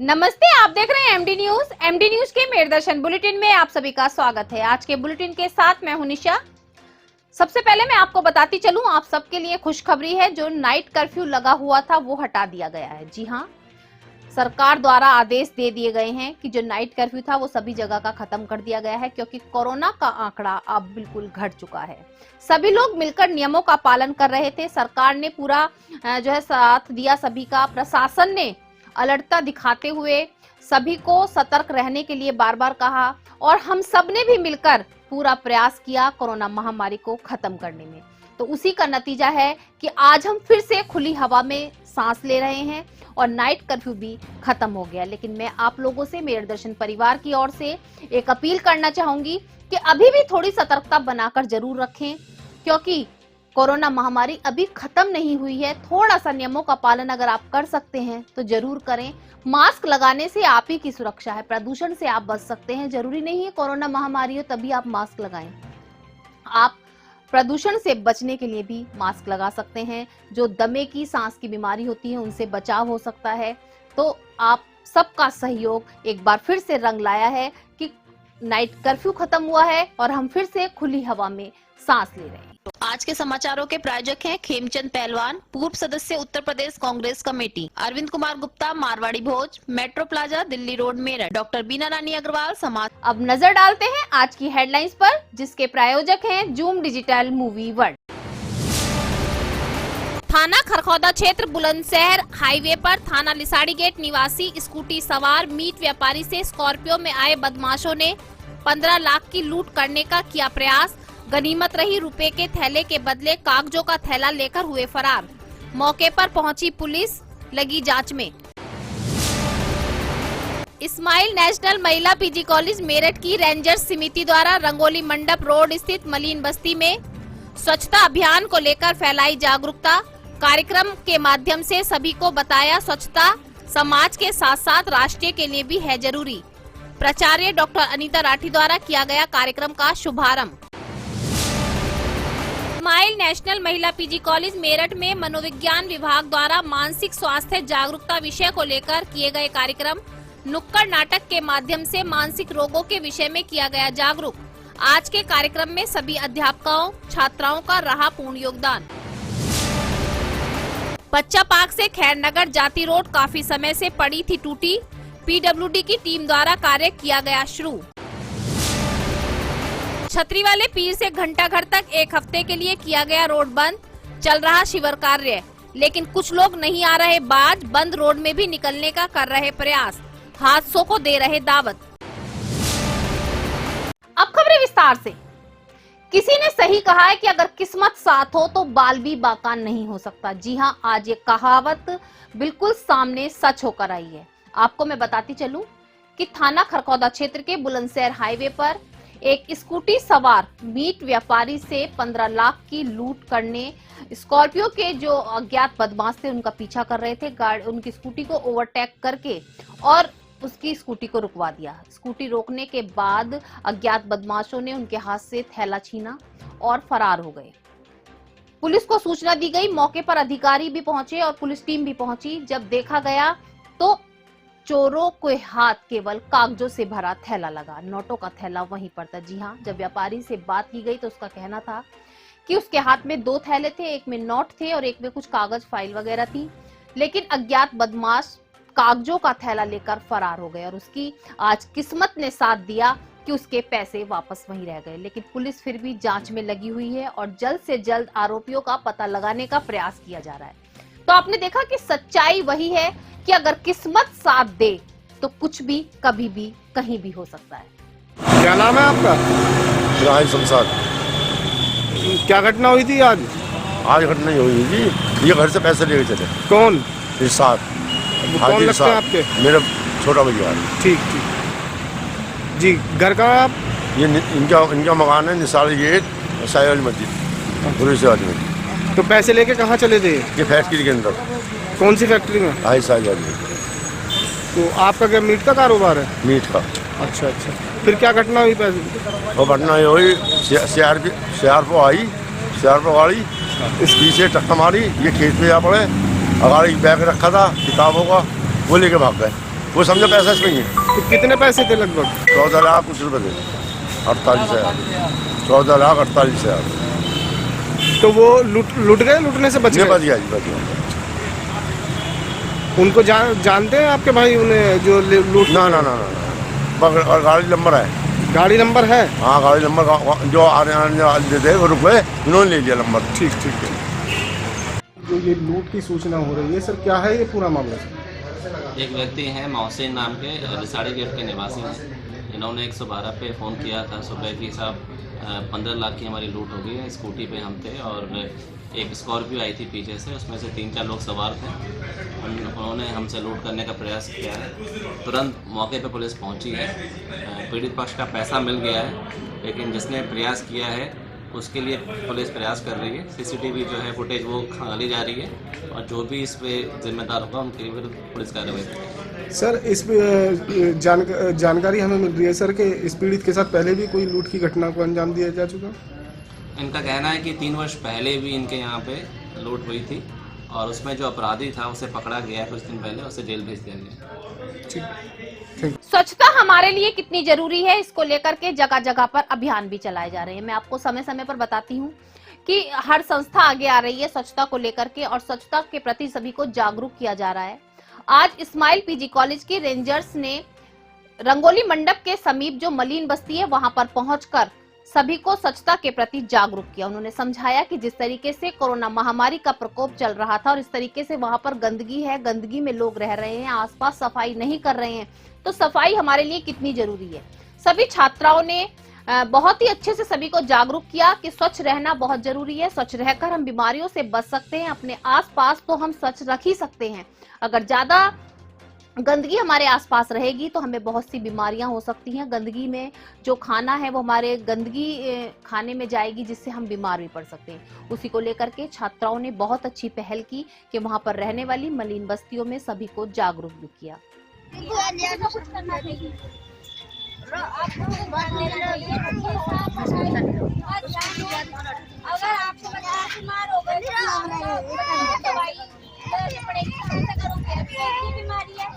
नमस्ते, आप देख रहे हैं एमडी न्यूज। एमडी न्यूज के मेरदर्शन बुलेटिन में आप सभी का स्वागत है। आज के बुलेटिन के साथ मैं हूं निशा। सबसे पहले मैं आपको बताती चलूं, आप सबके लिए खुशखबरी है। जो नाइट कर्फ्यू लगा हुआ था वो हटा दिया गया है। जी हां, सरकार द्वारा आदेश दे दिए गए हैं कि जो नाइट कर्फ्यू था वो सभी जगह का खत्म कर दिया गया है, क्योंकि कोरोना का आंकड़ा अब बिल्कुल घट चुका है। सभी लोग मिलकर नियमों का पालन कर रहे थे। सरकार ने पूरा जो है साथ दिया सभी का। प्रशासन ने अलर्टता दिखाते हुए सभी को सतर्क रहने के लिए बार बार कहा, और हम सब ने भी मिलकर पूरा प्रयास किया कोरोना महामारी को खत्म करने में। तो उसी का नतीजा है कि आज हम फिर से खुली हवा में सांस ले रहे हैं और नाइट कर्फ्यू भी खत्म हो गया। लेकिन मैं आप लोगों से, मेरदर्शन परिवार की ओर से एक अपील करना चाहूंगी कि अभी भी थोड़ी सतर्कता बनाकर जरूर रखें, क्योंकि कोरोना महामारी अभी खत्म नहीं हुई है। थोड़ा सा नियमों का पालन अगर आप कर सकते हैं तो जरूर करें। मास्क लगाने से आप ही की सुरक्षा है, प्रदूषण से आप बच सकते हैं। जरूरी नहीं है कोरोना महामारी हो तभी आप मास्क लगाएं, आप प्रदूषण से बचने के लिए भी मास्क लगा सकते हैं। जो दमे की, सांस की बीमारी होती है उनसे बचाव हो सकता है। तो आप सबका सहयोग एक बार फिर से रंग लाया है कि नाइट कर्फ्यू खत्म हुआ है और हम फिर से खुली हवा में सांस ले रहे हैं। तो आज के समाचारों के प्रायोजक हैं खेमचंद पहलवान, पूर्व सदस्य उत्तर प्रदेश कांग्रेस कमेटी, अरविंद कुमार गुप्ता, मारवाड़ी भोज, metro plaza, Delhi road, Meerut, doctor Beena Rani Agarwal, समाज। अब नजर डालते हैं आज की हेडलाइंस पर, जिसके प्रायोजक हैं जूम डिजिटल मूवी वर्ल्ड। थाना खरखौदा क्षेत्र बुलंदशहर हाईवे पर थाना लिसाड़ी गेट निवासी स्कूटी सवार मीट व्यापारी से स्कॉर्पियो में आए बदमाशों ने 15 लाख की लूट करने का किया प्रयास। गनीमत रही रुपए के थैले के बदले कागजों का थैला लेकर हुए फरार। मौके पर पहुंची पुलिस, लगी जांच में। इस्माइल नेशनल महिला पीजी कॉलेज मेरठ की रेंजर्स समिति द्वारा रंगोली मंडप रोड स्थित मलिन बस्ती में स्वच्छता अभियान को लेकर फैलाई जागरूकता। कार्यक्रम के माध्यम से सभी को बताया स्वच्छता समाज के साथ साथ राष्ट्र के लिए भी है जरूरी। प्राचार्य डॉक्टर अनीता राठी द्वारा किया गया कार्यक्रम का शुभारंभ। इस्माइल नेशनल महिला पीजी कॉलेज मेरठ में मनोविज्ञान विभाग द्वारा मानसिक स्वास्थ्य जागरूकता विषय को लेकर किए गए कार्यक्रम। नुक्कड़ नाटक के माध्यम से मानसिक रोगों के विषय में किया गया जागरूक। आज के कार्यक्रम में सभी अध्यापकों, छात्राओं का रहा पूर्ण योगदान। बच्चा पार्क से खैरनगर जाती रोड काफी समय से पड़ी थी टूटी। पीडब्ल्यूडी की टीम द्वारा कार्य किया गया शुरू। छतरी वाले पीर से घंटाघर तक एक हफ्ते के लिए किया गया रोड बंद। चल रहा शिविर कार्य, लेकिन कुछ लोग नहीं आ रहे बाज। बंद रोड में भी निकलने का कर रहे प्रयास, हादसों को दे रहे दावत। अब खबरें विस्तार से। किसी ने सही कहा है कि अगर किस्मत साथ हो तो बाल भी बाका नहीं हो सकता। जी हां, आज ये कहावत बिल्कुल सामने सच होकर आई है। आपको मैं बताती चलूं कि थाना खरखौदा क्षेत्र के बुलंदशहर हाईवे पर एक स्कूटी सवार मीट व्यापारी से 15 लाख की लूट करने स्कॉर्पियो के जो अज्ञात बदमाश थे उनका पीछा कर रहे थे। उनकी स्कूटी को ओवरटेक करके और उसकी स्कूटी को रुकवा दिया। स्कूटी रोकने के बाद अज्ञात बदमाशों ने उनके हाथ से थैला छीना और फरार हो गए। पुलिस को सूचना दी गई, मौके पर अधिकारी भी पहुंचे और पुलिस टीम भी पहुंची। जब देखा गया तो चोरों के हाथ केवल कागजों से भरा थैला लगा, नोटों का थैला वहीं पर था। जी हाँ, जब व्यापारी से बात की गई तो उसका कहना था कि उसके हाथ में 2 थैले थे, एक में नोट थे और एक में कुछ कागज फाइल वगैरह थी। लेकिन अज्ञात बदमाश कागजों का थैला लेकर फरार हो गए और उसकी आज किस्मत ने साथ दिया कि उसके पैसे वापस वहीं रह गए। लेकिन पुलिस फिर भी जांच में लगी हुई है और जल्द से जल्द आरोपियों का पता लगाने का प्रयास किया जा रहा है। तो आपने देखा कि सच्चाई वही है कि अगर किस्मत साथ दे तो कुछ भी कभी भी कहीं भी हो सकता है। क्या नाम है आपका? राय शमशाद। क्या घटना हुई थी आज? आज घटना ही हुई जी, ये घर से पैसे लेके चले। कौन? इरशाद। कौन लगते हैं आपके? मेरा छोटा भैया। ठीक ठीक जी। घर का आप? ये इनका मकान है निसारी गेट, साई वाली मस्जिद, गुरुसे वाली मस्जिद। तो पैसे लेके कहाँ चले थे? ये फैक्ट्री के अंदर। कौन सी फैक्ट्री में? हाई साई वाली। तो आपका क्या मीट का कारोबार है? मीट का। अच्छा अच्छा। फिर क्या घटना हुई पैसे? वो घटना ये हुई, सीआरपो आई, सीआरपो गाड़ी इस पीछे टक्कर मारी, ये खेत में जा पड़े। गाड़ी बैग रखा था किताबों का, वो लेके भाग गए। वो समझो पैसा इसमें ही है। तो कितने पैसे थे लगभग? 14 लाख कुछ रुपए थे, 48,000, 14 लाख 48,000। तो वो लूट गए, लूटने से बच बच गए? गया जी, बच गया। उनको जानते हैं आपके भाई, उन्हें जो लूट? ना ना ना ना, और गाड़ी नंबर है। गाड़ी नंबर है? हाँ, गाड़ी नंबर जो आने थे वो रुक गए, उन्होंने ले लिया नंबर। ठीक है। जो ये लूट की सूचना हो रही है सर, क्या है ये पूरा मामला सर? एक व्यक्ति हैं मोहसिन नाम के, रिसाड़ी गेट के निवासी हैं। इन्होंने 112 पे फ़ोन किया था सुबह कि साहब 15 लाख की हमारी लूट हो गई है। स्कूटी पे हम थे और एक स्कॉर्पियो आई थी पीछे से, उसमें से 3-4 लोग सवार थे। उन्होंने हमसे लूट करने का प्रयास किया है। तुरंत मौके पे पुलिस पहुंची है। पीड़ित पक्ष का पैसा मिल गया है, लेकिन जिसने प्रयास किया है उसके लिए पुलिस प्रयास कर रही है। सीसीटीवी जो है फुटेज वो खंगाली जा रही है और जो भी इस पे जिम्मेदार होगा उनके विरुद्ध पुलिस कार्रवाई करेगी। सर, इस जानकारी हमें मिल रही है सर कि इस पीड़ित के साथ पहले भी कोई लूट की घटना को अंजाम दिया जा चुका? इनका कहना है कि 3 वर्ष पहले भी इनके यहाँ पे लूट हुई थी और उसमें जो अपराधी था उसे पकड़ा गया है कुछ दिन पहले, उसे जेल भेज दिया गया। स्वच्छता हमारे लिए कितनी जरूरी है, इसको लेकर के जगह जगह पर अभियान भी चलाए जा रहे हैं। मैं आपको समय समय पर बताती हूँ कि हर संस्था आगे आ रही है स्वच्छता को लेकर के और स्वच्छता के प्रति सभी को जागरूक किया जा रहा है। आज इस्माइल पीजी कॉलेज के रेंजर्स ने रंगोली मंडप के समीप जो मलिन बस्ती है वहां पर पहुंचकर सभी को स्वच्छता के प्रति जागरूक किया। उन्होंने समझाया कि जिस तरीके से कोरोना महामारी का प्रकोप चल रहा था और इस तरीके से वहां पर गंदगी है, गंदगी में लोग रह रहे हैं, आसपास सफाई नहीं कर रहे हैं, तो सफाई हमारे लिए कितनी जरूरी है। सभी छात्राओं ने बहुत ही अच्छे से सभी को जागरूक किया कि स्वच्छ रहना बहुत जरूरी है। स्वच्छ रहकर हम बीमारियों से बच सकते हैं, अपने आसपास तो हम स्वच्छ रख ही सकते हैं। अगर ज्यादा गंदगी हमारे आसपास रहेगी तो हमें बहुत सी बीमारियां हो सकती हैं। गंदगी में जो खाना है वो हमारे गंदगी खाने में जाएगी, जिससे हम बीमार भी पड़ सकते हैं। उसी को लेकर के छात्राओं ने बहुत अच्छी पहल की कि वहां पर रहने वाली मलिन बस्तियों में सभी को जागरूक भी किया। अगर आपको बीमार हो गए दवाई पड़ेगी, बीमारी है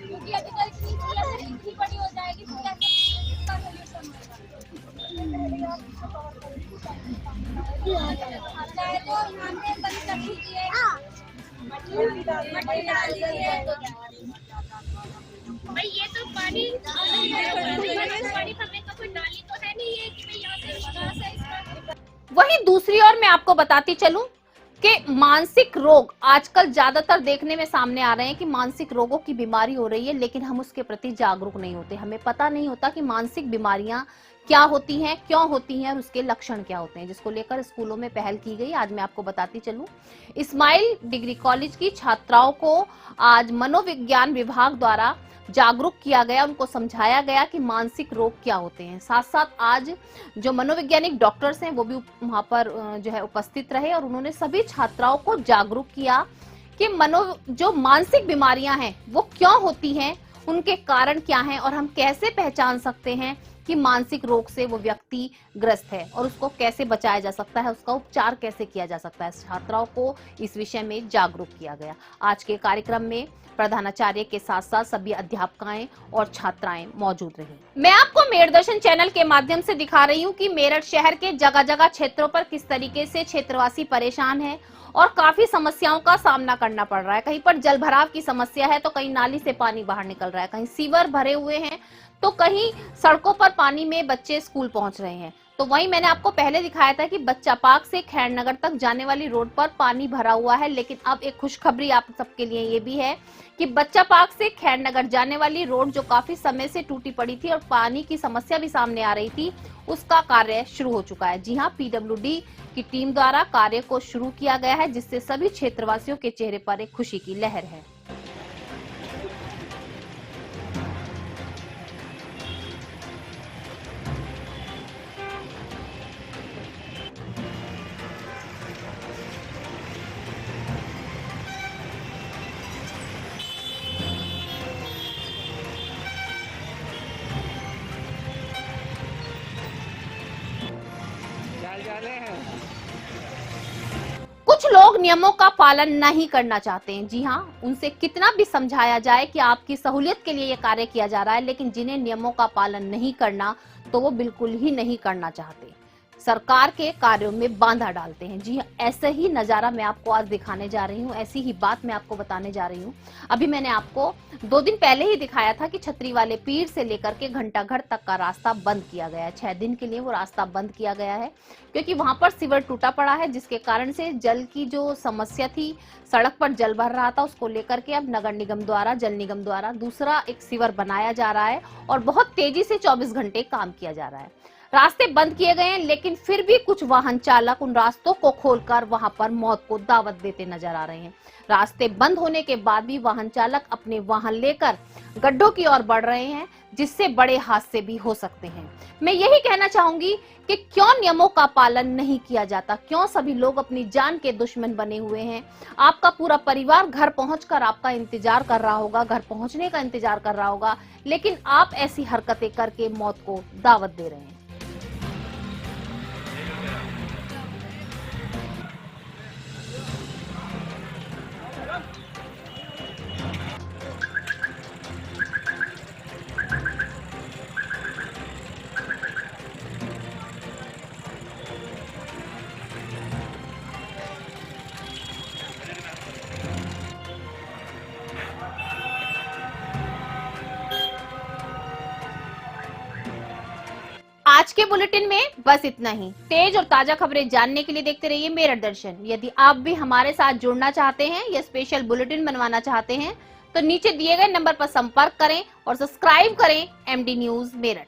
क्योंकि अभी तो इतनी बड़ी हो जाएगी तो कैसे सोल्यूशन भाई ये तो पानी भरने का कोई नाली तो है नहीं है कि भाई यहाँ से। वहीं दूसरी ओर मैं आपको बताती चलूं कि मानसिक रोग आजकल ज्यादातर देखने में सामने आ रहे हैं कि मानसिक रोगों की बीमारी हो रही है, लेकिन हम उसके प्रति जागरूक नहीं होते। हमें पता नहीं होता कि मानसिक बीमारियां क्या होती हैं, क्यों होती हैं और उसके लक्षण क्या होते हैं, जिसको लेकर स्कूलों में पहल की गई। आज मैं आपको बताती चलूं, इस्माइल डिग्री कॉलेज की छात्राओं को आज मनोविज्ञान विभाग द्वारा जागरूक किया गया, उनको समझाया गया कि मानसिक रोग क्या होते हैं। साथ साथ आज जो मनोवैज्ञानिक डॉक्टर्स हैं वो भी वहां पर जो है उपस्थित रहे और उन्होंने सभी छात्राओं को जागरूक किया कि जो मानसिक बीमारियां हैं वो क्यों होती हैं, उनके कारण क्या हैं और हम कैसे पहचान सकते हैं कि मानसिक रोग से वो व्यक्ति ग्रस्त है और उसको कैसे बचाया जा सकता है, उसका उपचार कैसे किया जा सकता है। छात्राओं को इस विषय में जागरूक किया गया। आज के कार्यक्रम में प्रधानाचार्य के साथ साथ सभी अध्यापकाएं और छात्राएं मौजूद रही। मैं आपको मेरदर्शन चैनल के माध्यम से दिखा रही हूं कि मेरठ शहर के जगह जगह क्षेत्रों पर किस तरीके से क्षेत्रवासी परेशान है और काफी समस्याओं का सामना करना पड़ रहा है। कहीं पर जल भराव की समस्या है तो कहीं नाली से पानी बाहर निकल रहा है, कहीं सीवर भरे हुए हैं तो कहीं सड़कों पर पानी में बच्चे स्कूल पहुंच रहे हैं। तो वहीं मैंने आपको पहले दिखाया था कि बच्चा पार्क से खैरनगर तक जाने वाली रोड पर पानी भरा हुआ है, लेकिन अब एक खुशखबरी आप सबके लिए ये भी है कि बच्चा पार्क से खैरनगर जाने वाली रोड जो काफी समय से टूटी पड़ी थी और पानी की समस्या भी सामने आ रही थी, उसका कार्य शुरू हो चुका है। जी हाँ, पीडब्ल्यूडी की टीम द्वारा कार्य को शुरू किया गया है, जिससे सभी क्षेत्रवासियों के चेहरे पर एक खुशी की लहर है। कुछ लोग नियमों का पालन नहीं करना चाहते हैं। जी हाँ, उनसे कितना भी समझाया जाए कि आपकी सहूलियत के लिए ये कार्य किया जा रहा है, लेकिन जिन्हें नियमों का पालन नहीं करना तो वो बिल्कुल ही नहीं करना चाहते, सरकार के कार्यों में बांधा डालते हैं। जी ऐसा ही नजारा मैं आपको आज दिखाने जा रही हूँ, ऐसी ही बात मैं आपको बताने जा रही हूँ। अभी मैंने आपको 2 दिन पहले ही दिखाया था कि छतरी वाले पीर से लेकर के घंटाघर तक का रास्ता बंद किया गया है। 6 दिन के लिए वो रास्ता बंद किया गया है क्योंकि वहां पर सीवर टूटा पड़ा है, जिसके कारण से जल की जो समस्या थी, सड़क पर जल भर रहा था, उसको लेकर के अब नगर निगम द्वारा, जल निगम द्वारा दूसरा एक सीवर बनाया जा रहा है और बहुत तेजी से 24 घंटे काम किया जा रहा है। रास्ते बंद किए गए हैं, लेकिन फिर भी कुछ वाहन चालक उन रास्तों को खोलकर वहां पर मौत को दावत देते नजर आ रहे हैं। रास्ते बंद होने के बाद भी वाहन चालक अपने वाहन लेकर गड्ढों की ओर बढ़ रहे हैं, जिससे बड़े हादसे भी हो सकते हैं। मैं यही कहना चाहूंगी कि क्यों नियमों का पालन नहीं किया जाता, क्यों सभी लोग अपनी जान के दुश्मन बने हुए हैं। आपका पूरा परिवार घर पहुंचकर आपका इंतजार कर रहा होगा, घर पहुंचने का इंतजार कर रहा होगा, लेकिन आप ऐसी हरकतें करके मौत को दावत दे रहे हैं। आज के बुलेटिन में बस इतना ही। तेज और ताजा खबरें जानने के लिए देखते रहिए मेरठ दर्शन। यदि आप भी हमारे साथ जुड़ना चाहते हैं या स्पेशल बुलेटिन बनवाना चाहते हैं तो नीचे दिए गए नंबर पर संपर्क करें और सब्सक्राइब करें MD न्यूज मेरठ।